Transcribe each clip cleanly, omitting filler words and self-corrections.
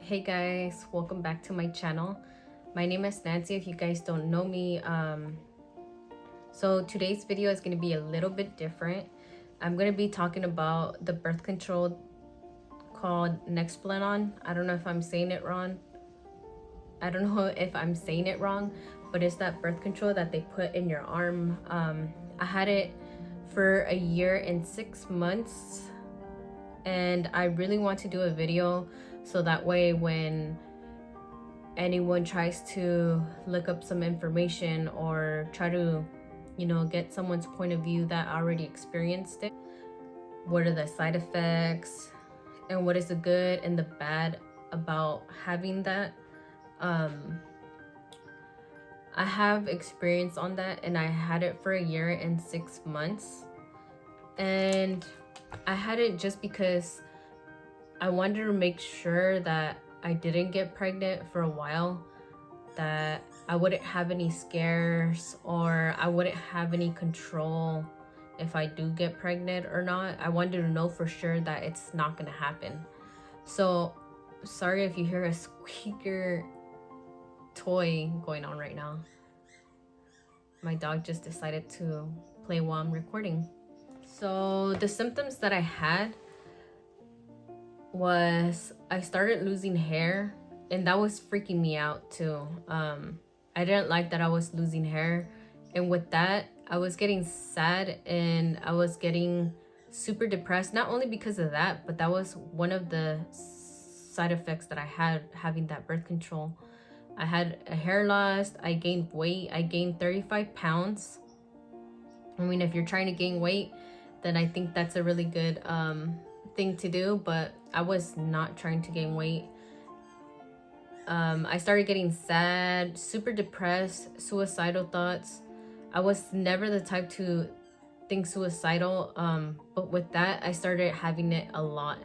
Hey guys, welcome back to my channel. My name is Nancy if you guys don't know me. So today's video is going to be a little bit different. I'm going to be talking about the birth control called Nexplanon. I don't know if I'm saying it wrong. But it's that birth control that they put in your arm. I had it for a year and 6 months, and I really want to do a video so that way when anyone tries to look up some information or try to, get someone's point of view that already experienced it, what are the side effects and what is the good and the bad about having that. I have experience on that, and I had it for a year and 6 months, and I had it just because I wanted to make sure that I didn't get pregnant for a while, that I wouldn't have any scares or I wouldn't have any control if I do get pregnant or not. I wanted to know for sure that it's not gonna happen. So sorry if you hear a squeaker toy going on right now. My dog just decided to play while I'm recording. So the symptoms that I had was I started losing hair, and that was freaking me out too. I didn't like that I was losing hair, and with that I was getting sad and I was getting super depressed, not only because of that, but that was one of the side effects that I had having that birth control. I had a hair loss, I gained weight, I gained 35 pounds. I mean, if you're trying to gain weight, then I think that's a really good thing to do, but I was not trying to gain weight. I started getting sad, super depressed, suicidal thoughts. I was never the type to think suicidal, but with that, I started having it a lot.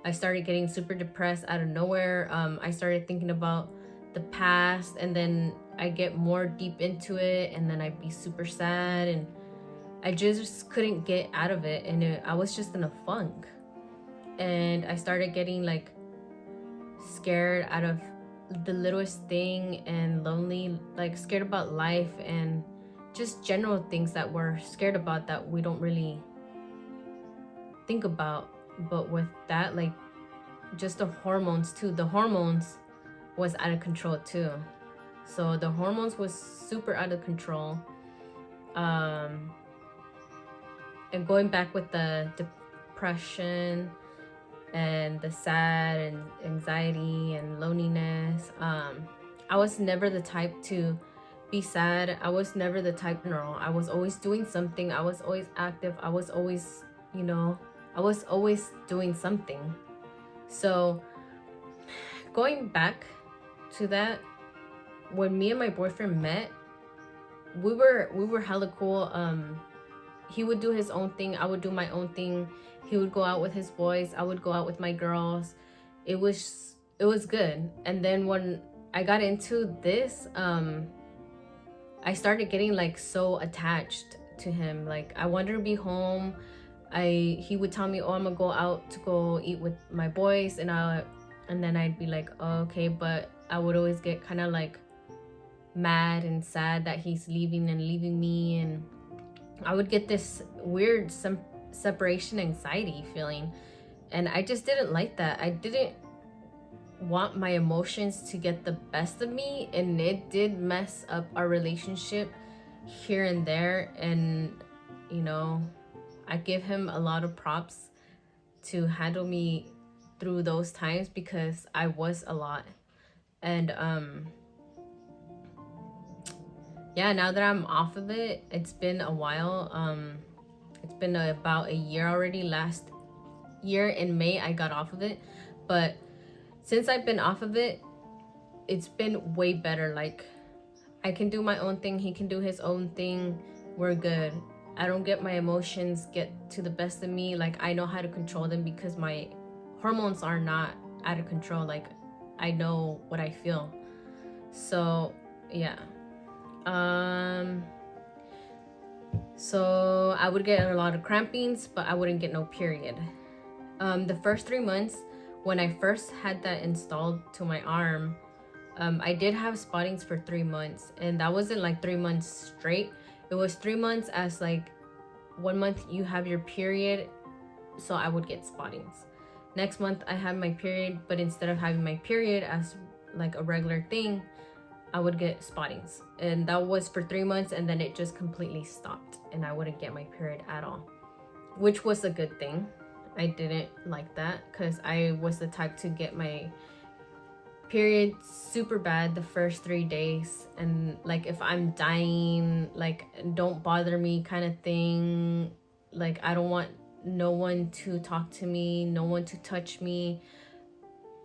I started getting super depressed out of nowhere. I started thinking about the past, and then I get more deep into it, and then I'd be super sad, and I just couldn't get out of it, and I was just in a funk. And I started getting like scared out of the littlest thing and lonely, like scared about life and just general things that we're scared about that we don't really think about. But with that, like just the hormones too, the hormones was out of control too. So the hormones was super out of control. And going back with the depression and the sad and anxiety and loneliness, I was never the type to be sad. I was never the type, no, I was always doing something. I was always active. I was always, I was always doing something. So going back to that, when me and my boyfriend met, we were hella cool. He would do his own thing, I would do my own thing. He would go out with his boys, I would go out with my girls. It was good. And then when I got into this, I started getting like so attached to him. Like I wanted to be home. He would tell me, oh, I'm gonna go out to go eat with my boys, and then I'd be like, oh, okay. But I would always get kind of like mad and sad that he's leaving and leaving me, and I would get this weird separation anxiety feeling, and I just didn't like that. I didn't want my emotions to get the best of me, and it did mess up our relationship here and there. And I give him a lot of props to handle me through those times, because I was a lot. And yeah, now that I'm off of it, it's been a while. It's been about a year already. Last year in May I got off of it, but since I've been off of it, it's been way better. Like I can do my own thing, he can do his own thing, we're good. I don't get my emotions get to the best of me. Like I know how to control them because my hormones are not out of control. Like I know what I feel. So yeah. So I would get a lot of crampings, but I wouldn't get no period. The first 3 months when I first had that installed to my arm, I did have spottings for 3 months, and that wasn't like 3 months straight. It was 3 months as like 1 month you have your period, so I would get spottings. Next month I had my period, but instead of having my period as like a regular thing, I would get spottings. And that was for 3 months, and then it just completely stopped and I wouldn't get my period at all, which was a good thing. I didn't like that because I was the type to get my period super bad the first 3 days, and like if I'm dying, like don't bother me kind of thing. Like I don't want no one to talk to me, no one to touch me.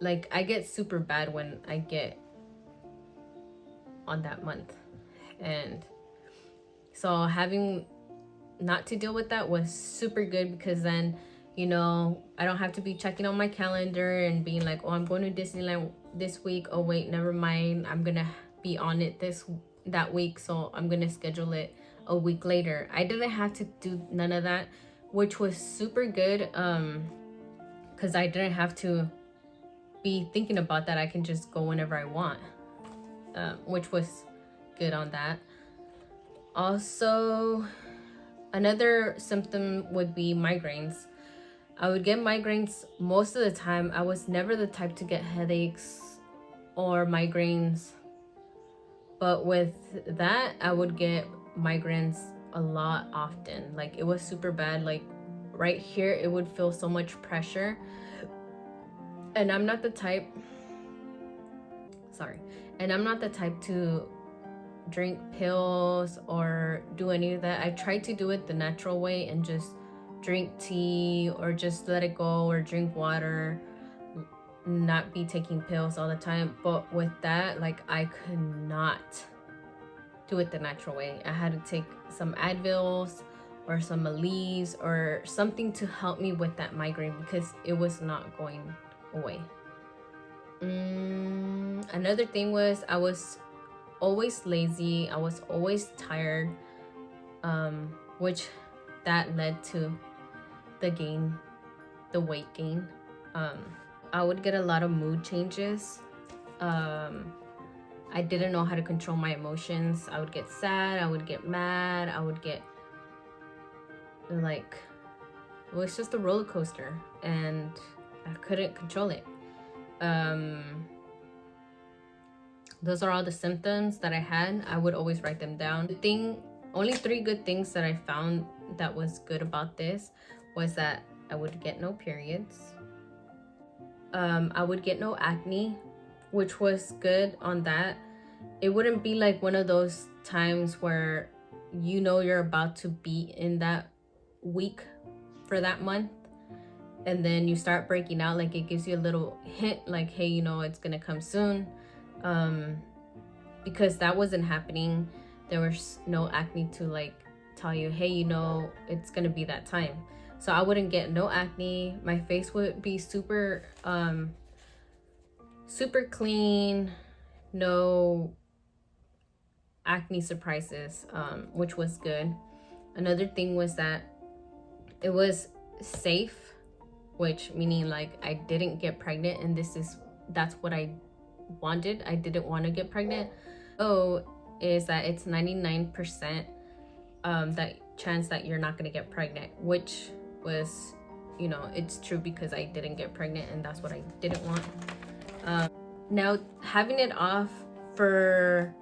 Like I get super bad when I get on that month. And so having not to deal with that was super good, because then, you know, I don't have to be checking on my calendar and being like, oh, I'm going to Disneyland this week. Oh wait, never mind, I'm gonna be on it that week, so I'm gonna schedule it a week later. I didn't have to do none of that, which was super good, because I didn't have to be thinking about that. I can just go whenever I want, which was good on that. Also, another symptom would be migraines. I would get migraines most of the time. I was never the type to get headaches or migraines, but with that, I would get migraines a lot often. Like it was super bad. Like right here, it would feel so much pressure. And I'm not the type, to drink pills or do any of that. I tried to do it the natural way and just drink tea or just let it go, or drink water, not be taking pills all the time. But with that, like I could not do it the natural way. I had to take some Advils or some Aleve or something to help me with that migraine, because it was not going away. Another thing was I was always lazy. I was always tired, which that led to the weight gain. I would get a lot of mood changes. I didn't know how to control my emotions. I would get sad, I would get mad, I would get like, it was just a roller coaster, and I couldn't control it. Those are all the symptoms that I had. I would always write them down. Only 3 good things that I found that was good about this was that I would get no periods. I would get no acne, which was good on that. It wouldn't be like one of those times where you know you're about to be in that week for that month, and then you start breaking out. Like it gives you a little hint like, hey, you know it's gonna come soon. Because that wasn't happening. There was no acne to like tell you, hey, you know it's gonna be that time. So I wouldn't get no acne. My face would be super clean, no acne surprises, which was good. Another thing was that it was safe, which meaning like I didn't get pregnant, and that's what I wanted. I didn't want to get pregnant. Is that it's 99% that chance that you're not going to get pregnant, which was, you know, it's true, because I didn't get pregnant, and that's what I didn't want. Now having it off for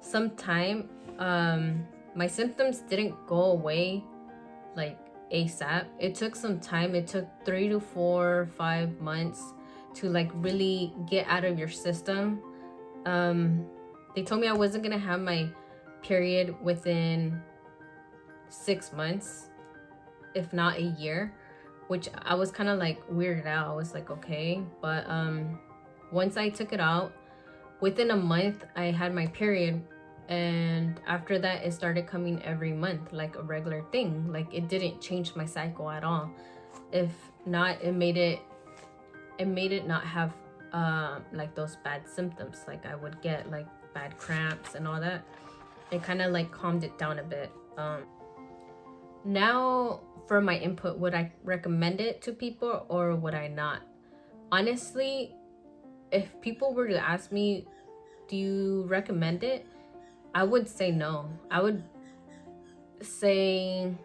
some time, my symptoms didn't go away like ASAP. It took some time. It took 3 to 4, 5 months to like really get out of your system. They told me I wasn't gonna have my period within 6 months, if not a year, which I was kind of like weirded out. I was like, okay. But once I took it out, within a month I had my period, and after that it started coming every month like a regular thing. Like it didn't change my cycle at all. If not, it made it not have like those bad symptoms. Like I would get like bad cramps and all that. It kind of like calmed it down a bit. Now for my input, would I recommend it to people or would I not? honestly, if people were to ask me, do you recommend it? I would say no. I would say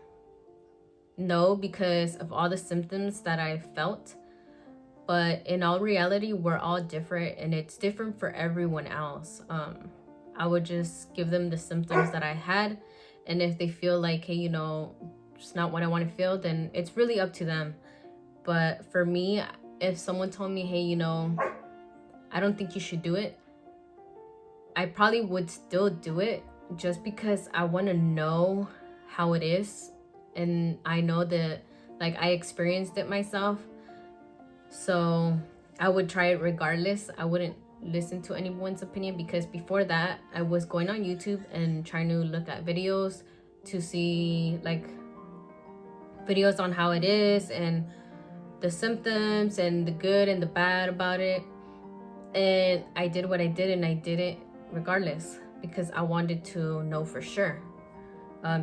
no because of all the symptoms that I felt. But in all reality, we're all different and it's different for everyone else. I would just give them the symptoms that I had. And if they feel like, hey, you know, it's not what I want to feel, then it's really up to them. But for me, if someone told me, hey, you know, I don't think you should do it, I probably would still do it just because I want to know how it is. And I know that, like, I experienced it myself. So I would try it regardless. I wouldn't listen to anyone's opinion because before that, I was going on YouTube and trying to look at videos to see, like, videos on how it is and the symptoms and the good and the bad about it. And I did what I did, and I did it regardless because I wanted to know for sure.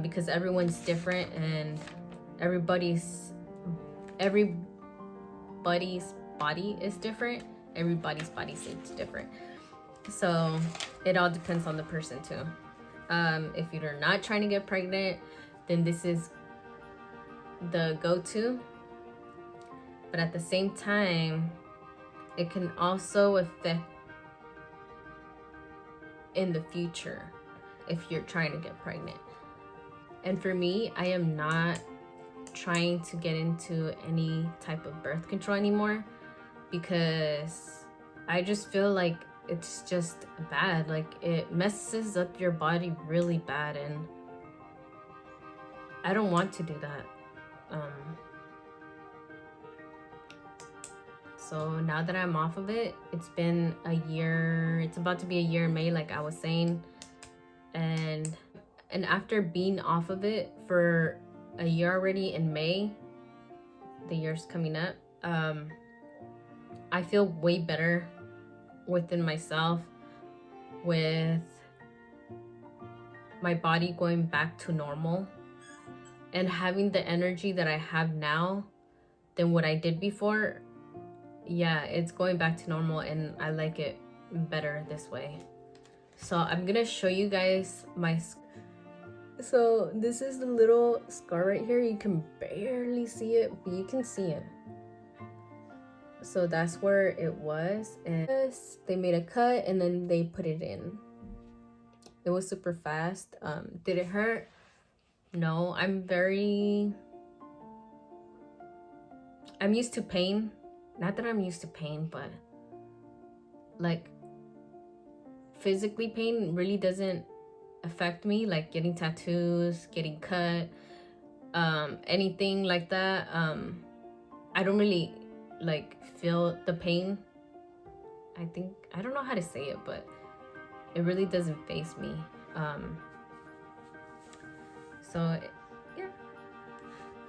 Because everyone's different and everybody's body is different. Everybody's body is different. So it all depends on the person too. If you're not trying to get pregnant, then this is the go-to. But at the same time, it can also affect in the future if you're trying to get pregnant. And for me, I am not trying to get into any type of birth control anymore because I just feel like it's just bad. Like, it messes up your body really bad, and I don't want to do that. So now that I'm off of it, it's been a year. It's about to be a year in May, like I was saying. And after being off of it for a year already in May, the year's coming up, I feel way better within myself, with my body going back to normal and having the energy that I have now than what I did before. Yeah, it's going back to normal and I like it better this way. So I'm gonna show you guys my... So this is the little scar right here. You can barely see it, but you can see it. So that's where it was, and they made a cut and then they put it in. It was super fast. Did it hurt? No. I'm used to pain. Not that I'm used to pain, but like physically pain really doesn't affect me, like getting tattoos, getting cut, anything like that. I don't really like feel the pain. I don't know how to say it, but it really doesn't faze me. So yeah,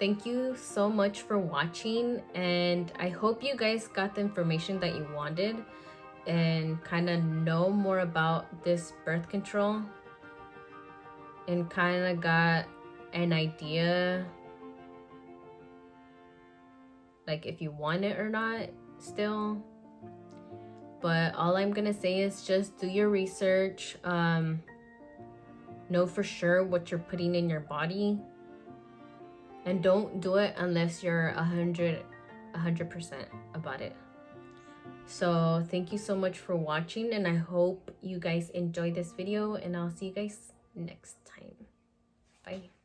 thank you so much for watching, and I hope you guys got the information that you wanted and kind of know more about this birth control and kind of got an idea, like, if you want it or not still. But all I'm gonna say is just do your research, know for sure what you're putting in your body, and don't do it unless you're 100% about it. So thank you so much for watching, and I hope you guys enjoyed this video, and I'll see you guys next time. Bye.